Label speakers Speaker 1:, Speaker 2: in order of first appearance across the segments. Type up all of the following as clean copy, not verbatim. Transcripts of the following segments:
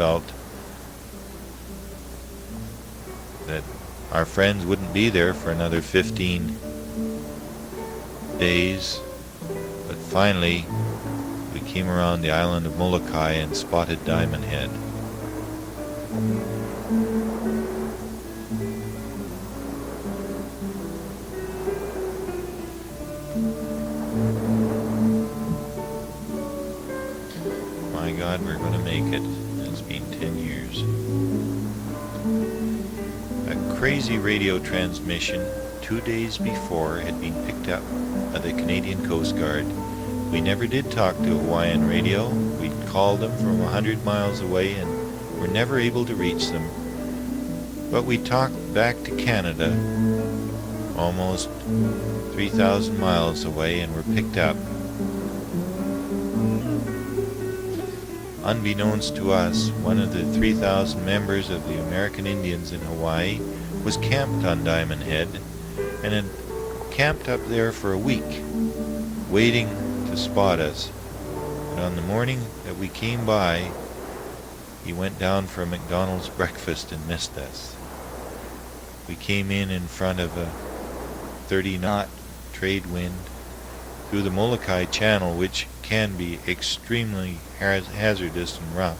Speaker 1: felt that our friends wouldn't be there for another 15 days, but finally we came around the island of Molokai and spotted Diamond Head. My God, we're going to make it. It's been 10 years. A crazy radio transmission 2 days before had been picked up by the Canadian Coast Guard. We never did talk to Hawaiian radio. We'd called them from 100 miles away and were never able to reach them. But we talked back to Canada, almost 3,000 miles away, and were picked up. Unbeknownst to us, one of the 3,000 members of the American Indians in Hawaii was camped on Diamond Head and had camped up there for a week, waiting to spot us. But on the morning that we came by, he went down for a McDonald's breakfast and missed us. We came in front of a 30-knot trade wind through the Molokai Channel, which can be extremely hazardous and rough.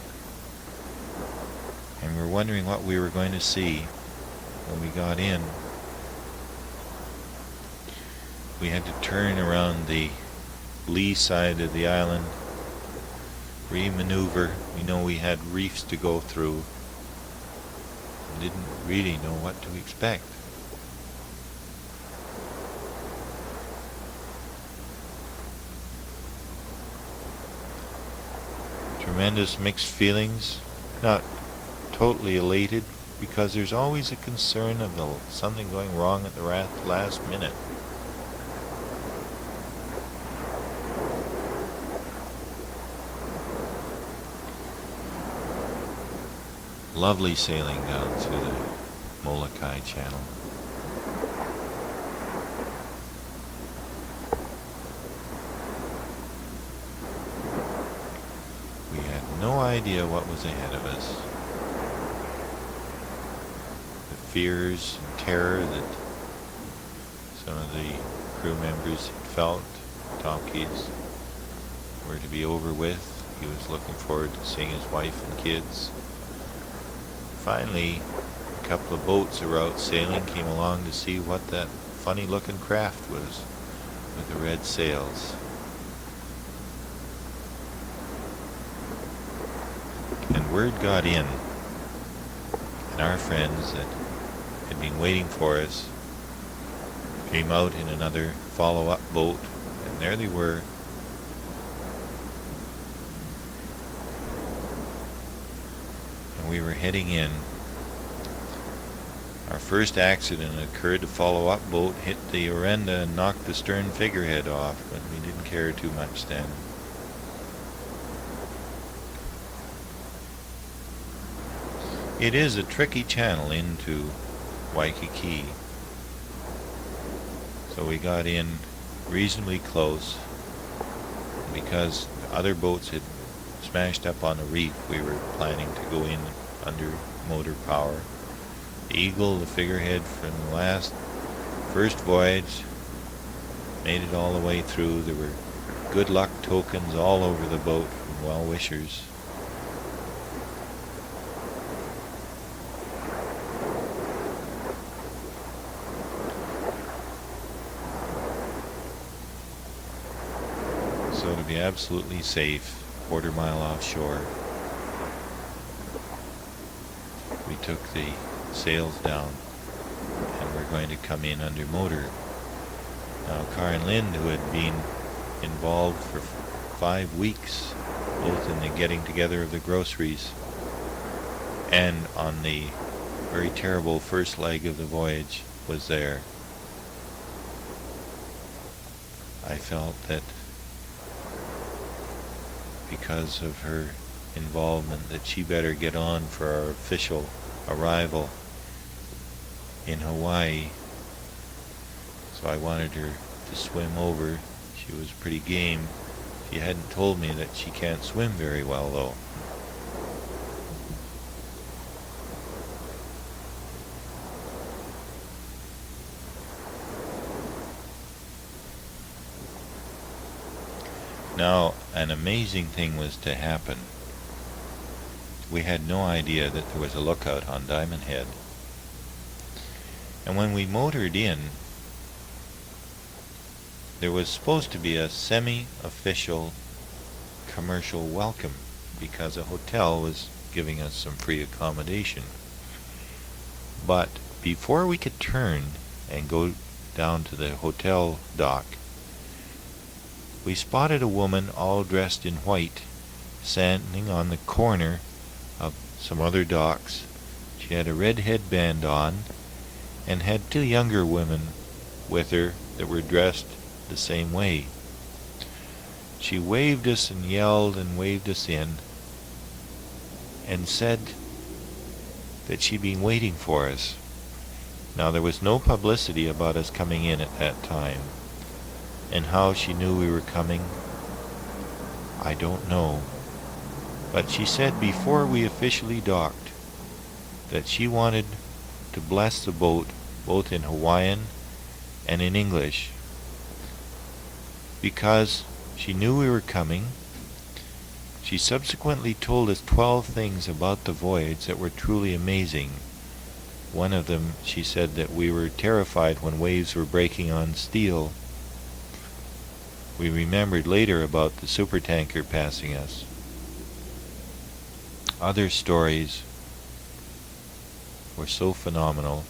Speaker 1: And we're wondering what we were going to see when we got in. We had to turn around the lee side of the island, re-maneuver. We know we had reefs to go through. We didn't really know what to expect. Tremendous mixed feelings, not totally elated, because there's always a concern of something going wrong at the last minute. Lovely sailing down through the Molokai Channel. We had no idea what was ahead of us. The fears and terror that some of the crew members had felt, Tomkies, were to be over with. He was looking forward to seeing his wife and kids. Finally, a couple of boats that were out sailing came along to see what that funny-looking craft was with the red sails. And word got in, and our friends that had been waiting for us came out in another follow-up boat, and there they were. We were heading in. Our first accident occurred. The follow-up boat hit the Orenda and knocked the stern figurehead off, but we didn't care too much then. It is a tricky channel into Waikiki, so we got in reasonably close. Because other boats had smashed up on a reef, we were planning to go in under motor power. The Eagle, the figurehead from the first voyage, made it all the way through. There were good luck tokens all over the boat from well-wishers. So to be absolutely safe, quarter-mile offshore, we took the sails down and we're going to come in under motor. Now, Karen Lind, who had been involved for 5 weeks, both in the getting together of the groceries and on the very terrible first leg of the voyage, was there. I felt that because of her involvement that she better get on for our official arrival in Hawaii. So I wanted her to swim over. She was pretty game. She hadn't told me that she can't swim very well, though. Now, an amazing thing was to happen. We had no idea that there was a lookout on Diamond Head. And when we motored in, there was supposed to be a semi-official commercial welcome because a hotel was giving us some free accommodation. But before we could turn and go down to the hotel dock, we spotted a woman all dressed in white standing on the corner of some other docks. She had a red headband on and had two younger women with her that were dressed the same way. She waved us and yelled and waved us in and said that she'd been waiting for us. Now, there was no publicity about us coming in at that time, and how she knew we were coming, I don't know. But she said before we officially docked that she wanted to bless the boat both in Hawaiian and in English, because she knew we were coming. She subsequently told us 12 things about the voyage that were truly amazing. One of them, she said that we were terrified when waves were breaking on steel. We remembered later about the supertanker passing us. Other stories were so phenomenal.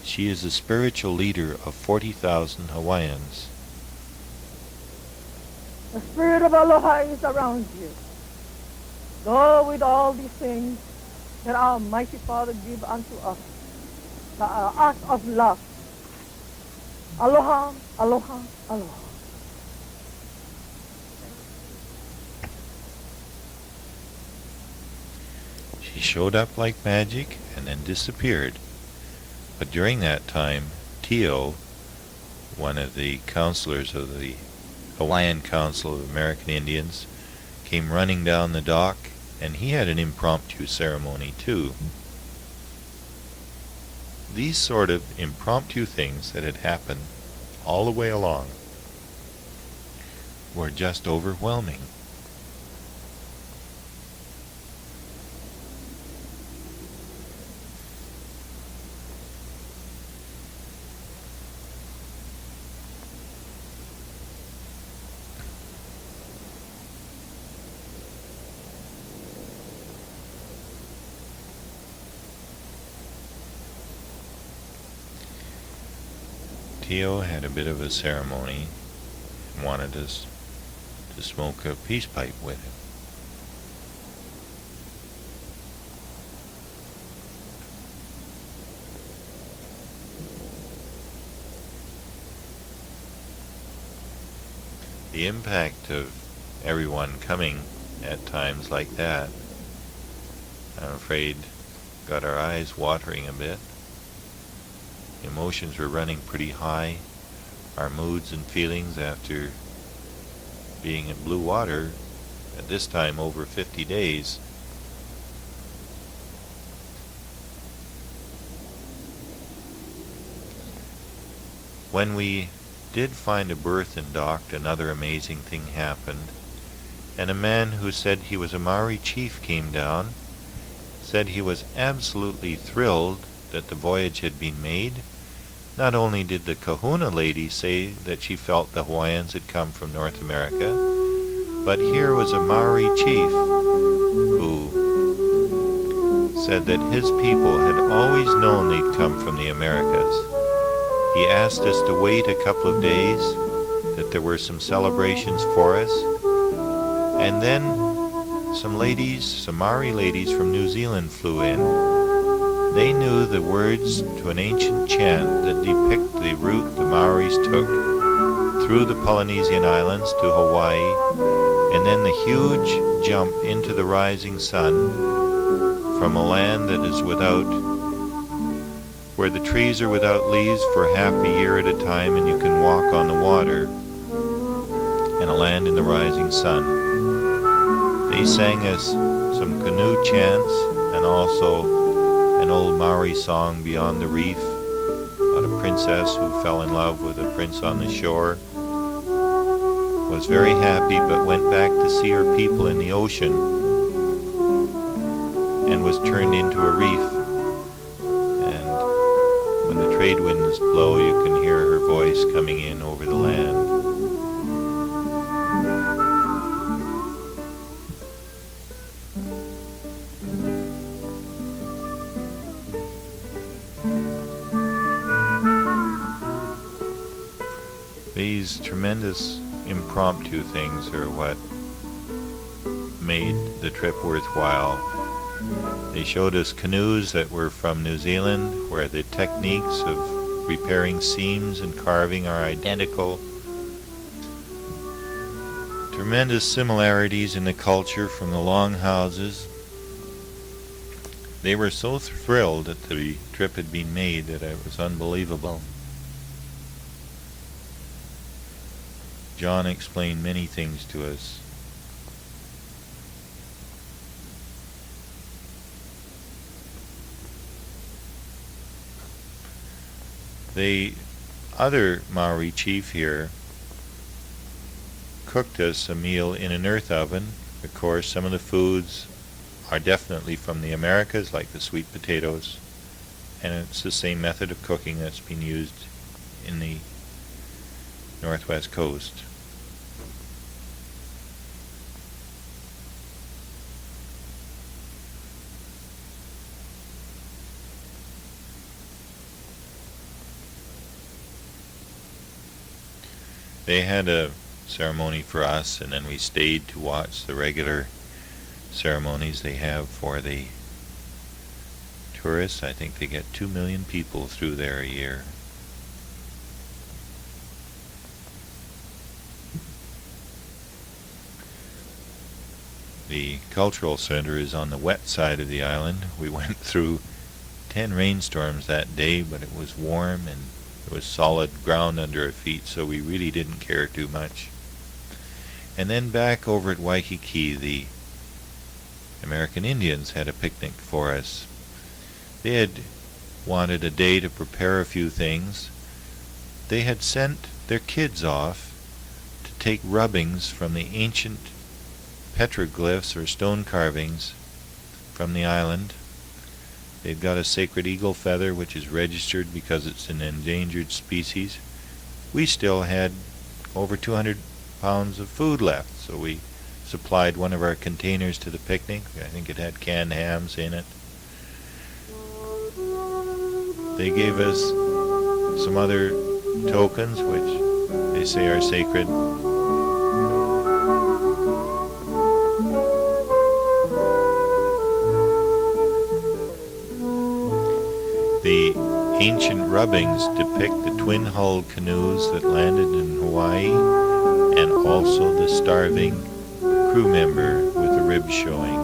Speaker 1: She is the spiritual leader of 40,000 Hawaiians.
Speaker 2: The spirit of aloha is around you. Go with all these things that our mighty Father give unto us, the art of love. Aloha, aloha, aloha.
Speaker 1: She showed up like magic and then disappeared. But during that time, Tio, one of the counselors of the Hawaiian Council of American Indians, came running down the dock, and he had an impromptu ceremony too. These sort of impromptu things that had happened all the way along were just overwhelming. Tio had a bit of a ceremony and wanted us to smoke a peace pipe with him. The impact of everyone coming at times like that, I'm afraid, got our eyes watering a bit. Emotions were running pretty high. Our moods and feelings after being in blue water, at this time over 50 days, when we did find a berth and docked, another amazing thing happened, and a man who said he was a Maori chief came down, said he was absolutely thrilled that the voyage had been made. Not only did the kahuna lady say that she felt the Hawaiians had come from North America, but here was a Maori chief who said that his people had always known they'd come from the Americas. He asked us to wait a couple of days, that there were some celebrations for us, and then some ladies, some Maori ladies from New Zealand flew in. They knew the words to an ancient chant that depict the route the Maoris took through the Polynesian Islands to Hawaii, and then the huge jump into the rising sun from a land that is without, where the trees are without leaves for half a year at a time and you can walk on the water, and a land in the rising sun. They sang us some canoe chants and also an old Maori song, Beyond the Reef, about a princess who fell in love with a prince on the shore, was very happy but went back to see her people in the ocean and was turned into a reef. And when the trade winds blow, you can hear her voice coming in over the land. These tremendous impromptu things are what made the trip worthwhile. They showed us canoes that were from New Zealand, where the techniques of repairing seams and carving are identical. Tremendous similarities in the culture from the longhouses. They were so thrilled that the trip had been made that it was unbelievable. John explained many things to us. The other Maori chief here cooked us a meal in an earth oven. Of course, some of the foods are definitely from the Americas, like the sweet potatoes, and it's the same method of cooking that's been used in the Northwest Coast. They had a ceremony for us, and then we stayed to watch the regular ceremonies they have for the tourists. I think they get 2 million people through there a year. The cultural center is on the wet side of the island. We went through 10 rainstorms that day, but it was warm and there was solid ground under our feet, so we really didn't care too much. And then back over at Waikiki, the American Indians had a picnic for us. They had wanted a day to prepare a few things. They had sent their kids off to take rubbings from the ancient petroglyphs or stone carvings from the island. They've got a sacred eagle feather which is registered because it's an endangered species. We still had over 200 pounds of food left, so we supplied one of our containers to the picnic. I think it had canned hams in it. They gave us some other tokens which they say are sacred. The ancient rubbings depict the twin-hulled canoes that landed in Hawaii, and also the starving crew member with the ribs showing.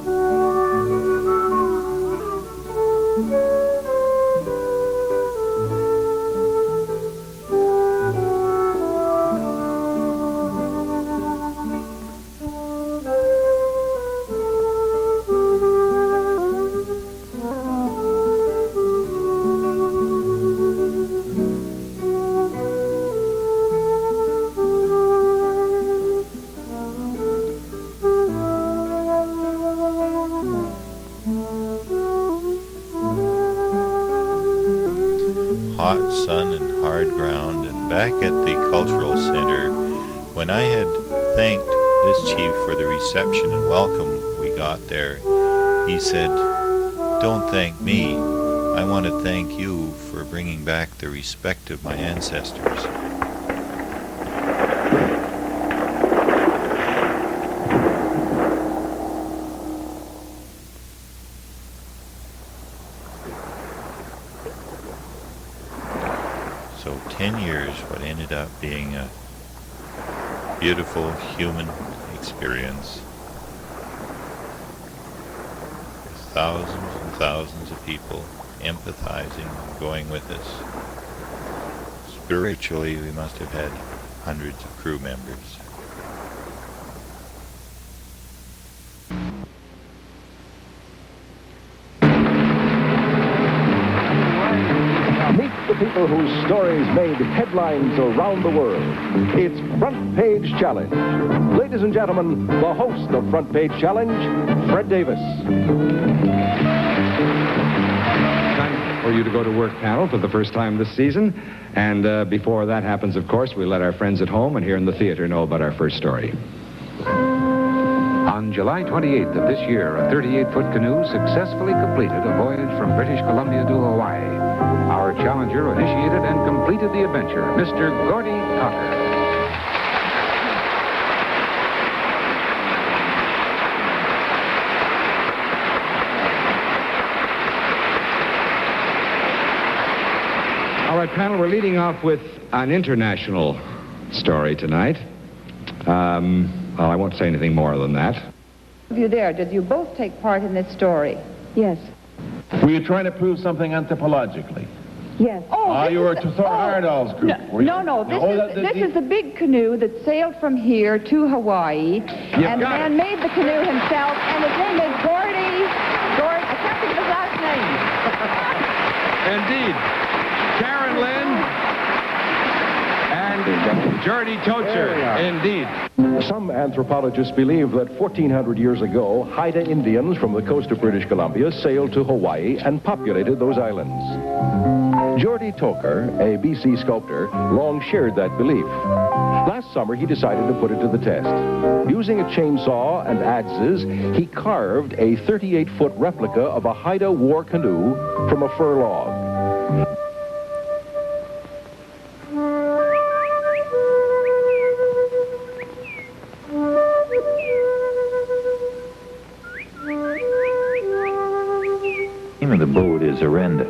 Speaker 1: Hot sun and hard ground, and back at the cultural center, when I had thanked this chief for the reception and welcome we got there, he said, "Don't thank me. I want to thank you for bringing back the respect of my ancestors." So 10 years, what ended up being a beautiful human experience. Thousands and thousands of people empathizing and going with us. Spiritually, we must have had hundreds of crew members.
Speaker 3: Meet the people whose stories made headlines around the world. It's Front Page Challenge. Ladies and gentlemen, the host of Front Page Challenge, Fred Davis.
Speaker 4: Time for you to go to work, panel, for the first time this season. And before that happens, of course, we let our friends at home and here in the theater know about our first story.
Speaker 5: On July 28th of this year, a 38-foot canoe successfully completed a voyage from British Columbia to Hawaii. Our challenger initiated and completed the adventure, Mr. Geordie Tocher.
Speaker 4: All right, panel, we're leading off with an international story tonight. Well, I won't say anything more than that.
Speaker 6: Of you there, did you both take part in this story?
Speaker 7: Yes.
Speaker 8: Were you trying to prove something anthropologically?
Speaker 7: Yes.
Speaker 6: Oh,
Speaker 8: you were to Thor Heyerdahl's group, were you?
Speaker 6: No. This is a big canoe that sailed from here to Hawaii, and the man made the canoe himself, and his name is Geordie. I can't think of his last name.
Speaker 4: Indeed. Karen Lynn and Geordie Tocher. Indeed.
Speaker 3: Some anthropologists believe that 1,400 years ago, Haida Indians from the coast of British Columbia sailed to Hawaii and populated those islands. Geordie Tocher, a BC sculptor, long shared that belief. Last summer, he decided to put it to the test. Using a chainsaw and adzes, he carved a 38-foot replica of a Haida war canoe from a fir log.
Speaker 1: The name of the boat is Orenda,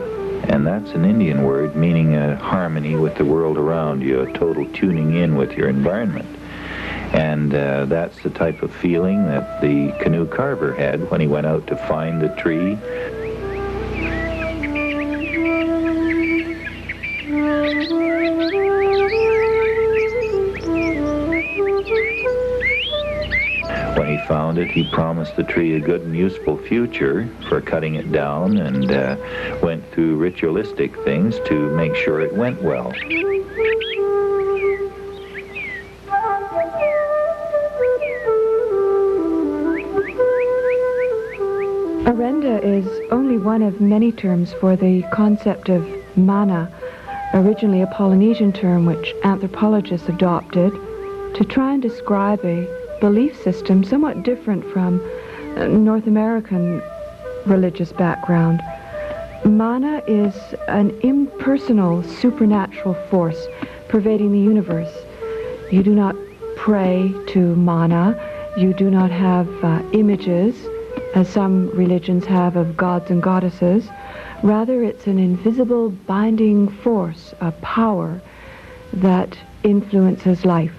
Speaker 1: and that's an Indian word meaning a harmony with the world around you, a total tuning in with your environment. And that's the type of feeling that the canoe carver had when he went out to find the tree. When he found it, he promised the tree a good and useful future for cutting it down, and went through ritualistic things to make sure it went well.
Speaker 7: Orenda is only one of many terms for the concept of mana, originally a Polynesian term which anthropologists adopted to try and describe a belief system somewhat different from North American religious background. Mana is an impersonal supernatural force pervading the universe. You do not pray to mana. You do not have images, as some religions have, of gods and goddesses. Rather, it's an invisible binding force, a power that influences life.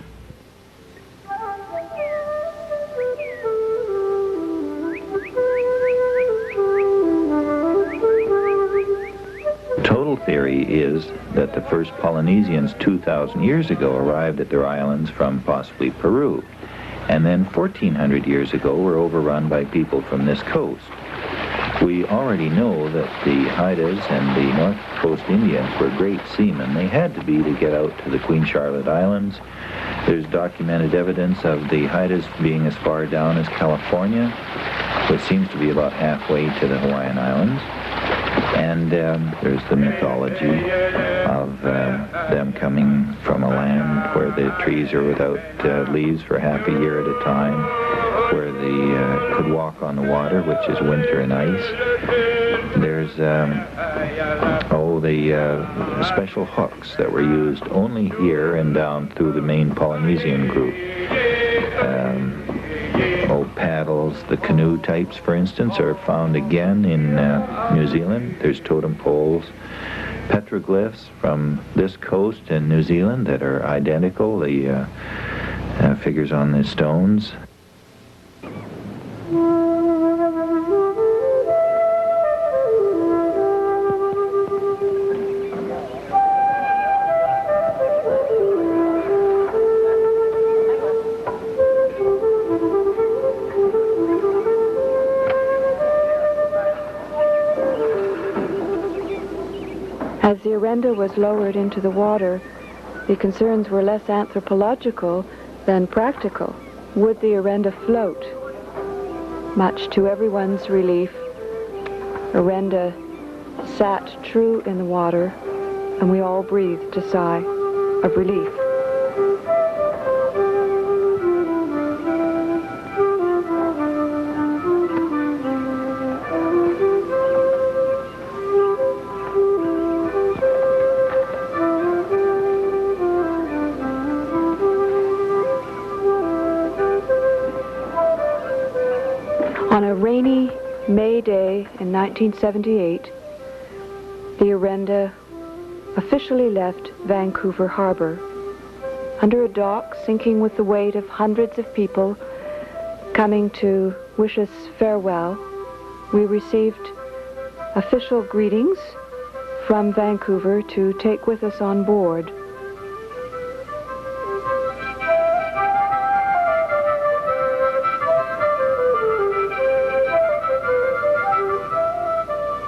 Speaker 1: Total theory is that the first Polynesians 2,000 years ago arrived at their islands from possibly Peru, and then 1,400 years ago were overrun by people from this coast. We already know that the Haidas and the North Coast Indians were great seamen. They had to be to get out to the Queen Charlotte Islands. There's documented evidence of the Haidas being as far down as California, which seems to be about halfway to the Hawaiian Islands. And there's the mythology of them coming from a land where the trees are without leaves for half a year at a time, where they could walk on the water, which is winter and ice. There's the special hooks that were used only here and down through the main Polynesian group. Paddles, the canoe types, for instance, are found again in New Zealand. There's totem poles, petroglyphs from this coast in New Zealand that are identical, the figures on the stones.
Speaker 7: As the Orenda was lowered into the water, the concerns were less anthropological than practical. Would the Orenda float? Much to everyone's relief, Orenda sat true in the water, and we all breathed a sigh of relief. On a rainy May day in 1978, the Orenda officially left Vancouver Harbor. Under a dock sinking with the weight of hundreds of people coming to wish us farewell, we received official greetings from Vancouver to take with us on board.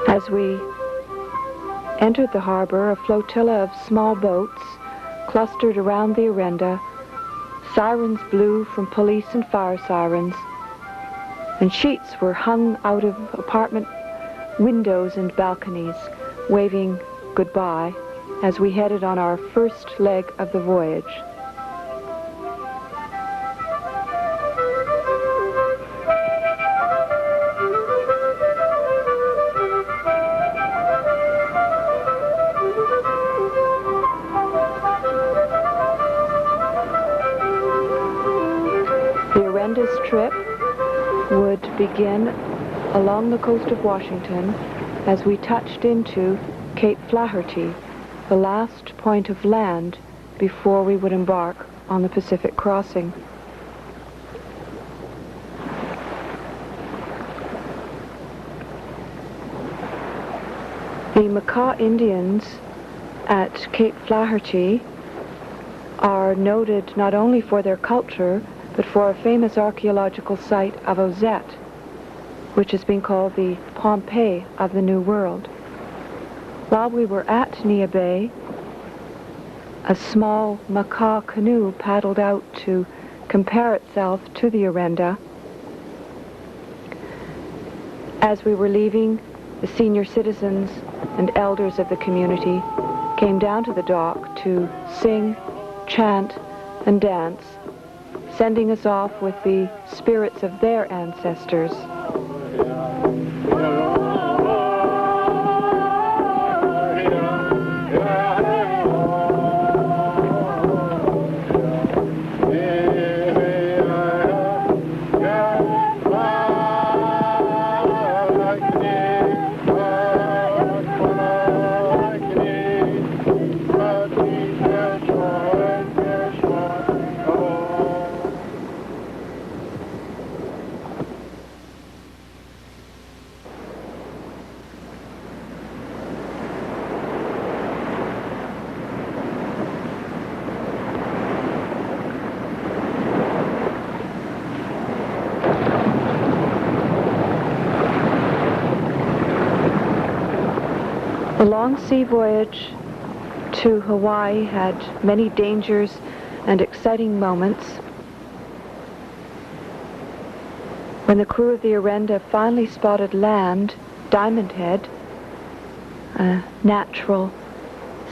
Speaker 7: As we entered the harbor, a flotilla of small boats clustered around the Orenda. Sirens blew from police and fire sirens, and sheets were hung out of apartment windows and balconies, waving goodbye as we headed on our first leg of the voyage. This trip would begin along the coast of Washington as we touched into Cape Flaherty, the last point of land before we would embark on the Pacific crossing. The Makah Indians at Cape Flaherty are noted not only for their culture, but for a famous archaeological site of Ozette, which has been called the Pompeii of the New World. While we were at Nia Bay, a small Makah canoe paddled out to compare itself to the Orenda. As we were leaving, the senior citizens and elders of the community came down to the dock to sing, chant, and dance, sending us off with the spirits of their ancestors. The long sea voyage to Hawaii had many dangers and exciting moments. When the crew of the Orenda finally spotted land, Diamond Head, a natural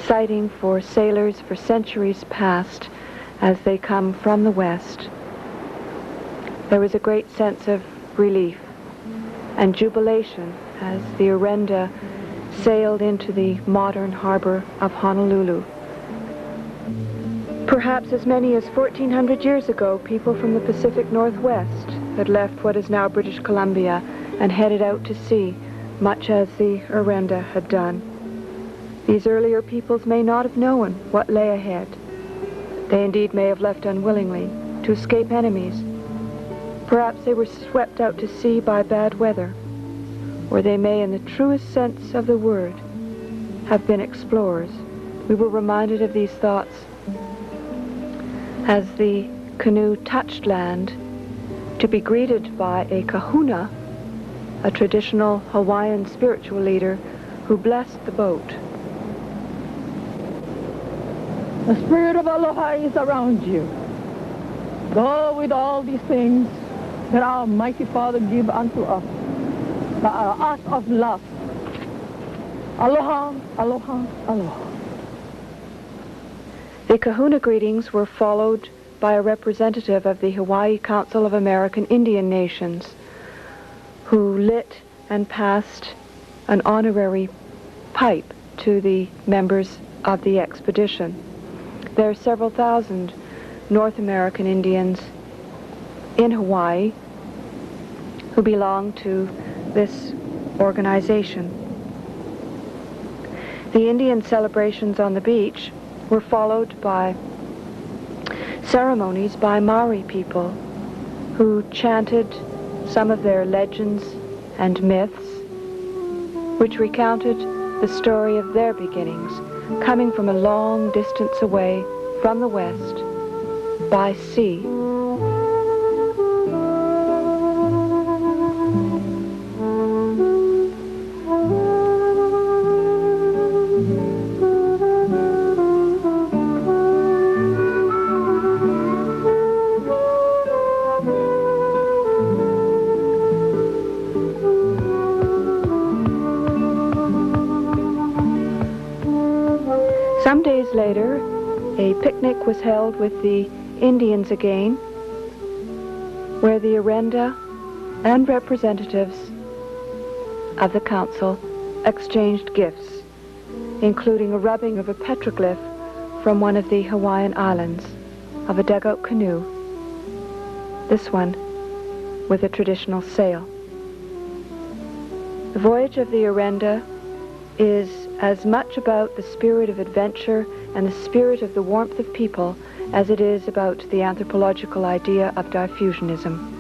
Speaker 7: sighting for sailors for centuries past as they come from the west, there was a great sense of relief and jubilation as the Orenda sailed into the modern harbor of Honolulu. Perhaps as many as 1,400 years ago, people from the Pacific Northwest had left what is now British Columbia and headed out to sea, much as the Orenda had done. These earlier peoples may not have known what lay ahead. They indeed may have left unwillingly to escape enemies. Perhaps they were swept out to sea by bad weather, or they may, in the truest sense of the word, have been explorers. We were reminded of these thoughts as the canoe touched land to be greeted by a kahuna, a traditional Hawaiian spiritual leader who blessed the boat.
Speaker 2: The spirit of aloha is around you. Go with all these things that our mighty Father give unto us, the art of love. Aloha, aloha, aloha.
Speaker 7: The kahuna greetings were followed by a representative of the Hawaii Council of American Indian Nations, who lit and passed an honorary pipe to the members of the expedition. There are several thousand North American Indians in Hawaii who belong to this organization. The Indian celebrations on the beach were followed by ceremonies by Maori people who chanted some of their legends and myths, which recounted the story of their beginnings, coming from a long distance away from the west by sea. Some days later, a picnic was held with the Indians again, where the Orenda and representatives of the council exchanged gifts, including a rubbing of a petroglyph from one of the Hawaiian Islands of a dugout canoe, this one with a traditional sail. The voyage of the Orenda is as much about the spirit of adventure and the spirit of the warmth of people as it is about the anthropological idea of diffusionism.